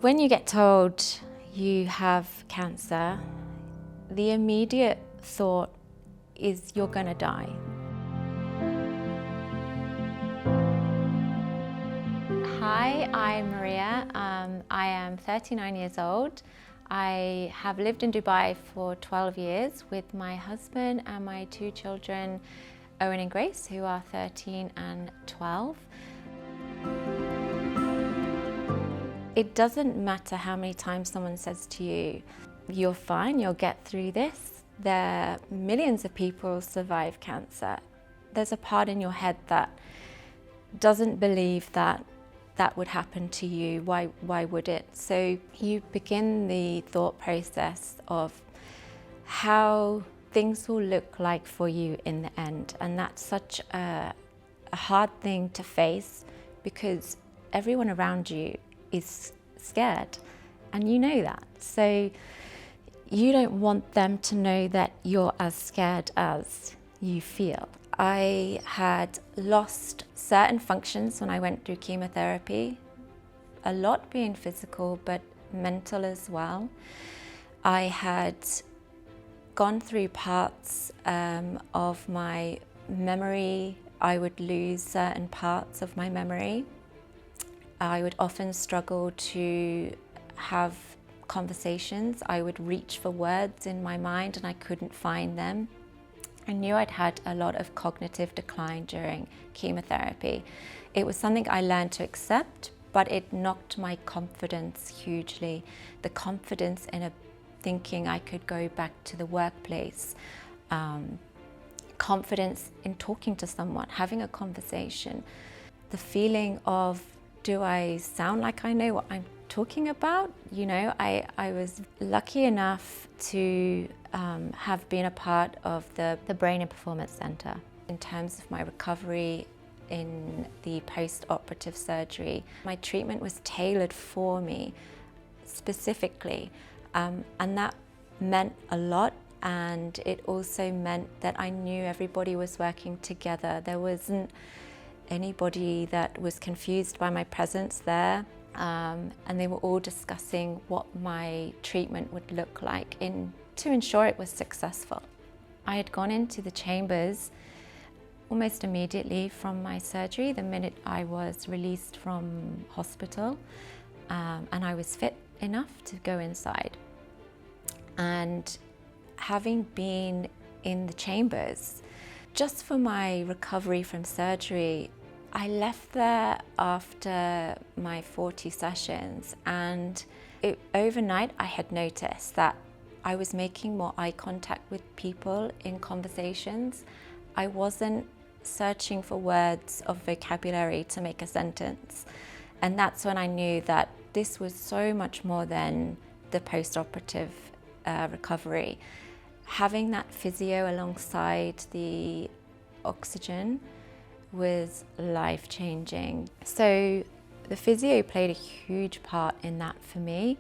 When you get told you have cancer, the immediate thought is you're going to die. Hi, I'm Maria. I am 39 years old. I have lived in Dubai for 12 years with my husband and my two children, Owen and Grace, who are 13 and 12. It doesn't matter how many times someone says to you, you're fine, you'll get through this. Millions of people survive cancer. There's a part in your head that doesn't believe that that would happen to you. Why would it? So you begin the thought process of how things will look like for you in the end. And that's such a hard thing to face because everyone around you is scared and you know that. So you don't want them to know that you're as scared as you feel. I had lost certain functions when I went through chemotherapy, a lot being physical but mental as well. I had gone through parts of my memory. I would lose certain parts of my memory. I would often struggle to have conversations. I would reach for words in my mind and I couldn't find them. I knew I'd had a lot of cognitive decline during chemotherapy. It was something I learned to accept, but it knocked my confidence hugely. The confidence in thinking I could go back to the workplace, confidence in talking to someone, having a conversation, the feeling of, do I sound like I know what I'm talking about? You know, I was lucky enough to have been a part of the Brain and Performance Center. In terms of my recovery in the post-operative surgery, my treatment was tailored for me specifically, and that meant a lot. And it also meant that I knew everybody was working together. There wasn't anybody that was confused by my presence there, and they were all discussing what my treatment would look like to ensure it was successful. I had gone into the chambers almost immediately from my surgery, the minute I was released from hospital, and I was fit enough to go inside. And having been in the chambers, just for my recovery from surgery, I left there after my 40 sessions, and overnight I had noticed that I was making more eye contact with people in conversations. I wasn't searching for words of vocabulary to make a sentence. And that's when I knew that this was so much more than the post-operative recovery. Having that physio alongside the oxygen was life-changing. So the physio played a huge part in that for me.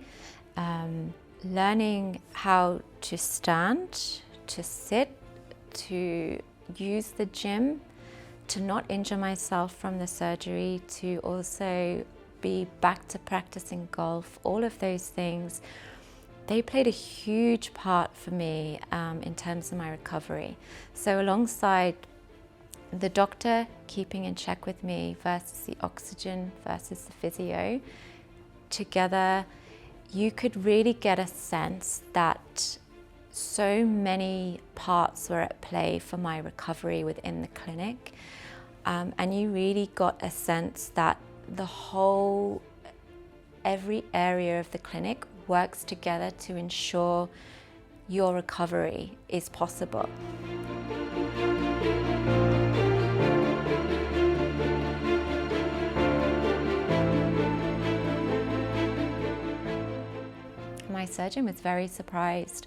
Learning how to stand, to sit, to use the gym, to not injure myself from the surgery, to also be back to practicing golf, all of those things, they played a huge part for me in terms of my recovery. So alongside the doctor keeping in check with me versus the oxygen versus the physio, together you could really get a sense that so many parts were at play for my recovery within the clinic. And you really got a sense that every area of the clinic works together to ensure your recovery is possible. My surgeon was very surprised.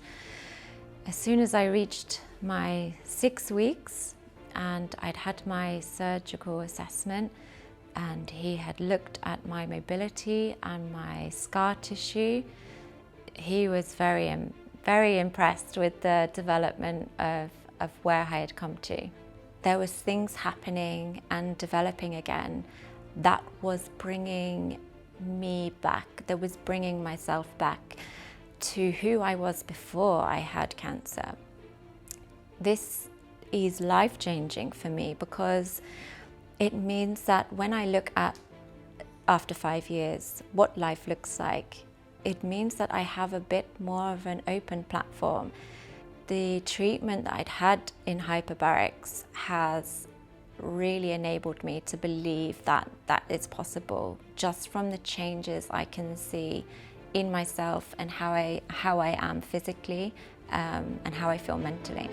As soon as I reached my 6 weeks and I'd had my surgical assessment, and he had looked at my mobility and my scar tissue, he was very impressed with the development of where I had come to. There was things happening and developing again that was bringing me back, that was bringing myself back to who I was before I had cancer. This is life-changing for me because it means that when I look at, after 5 years, what life looks like, it means that I have a bit more of an open platform. The treatment that I'd had in hyperbarics has really enabled me to believe that it's possible, just from the changes I can see in myself and how I am physically and how I feel mentally.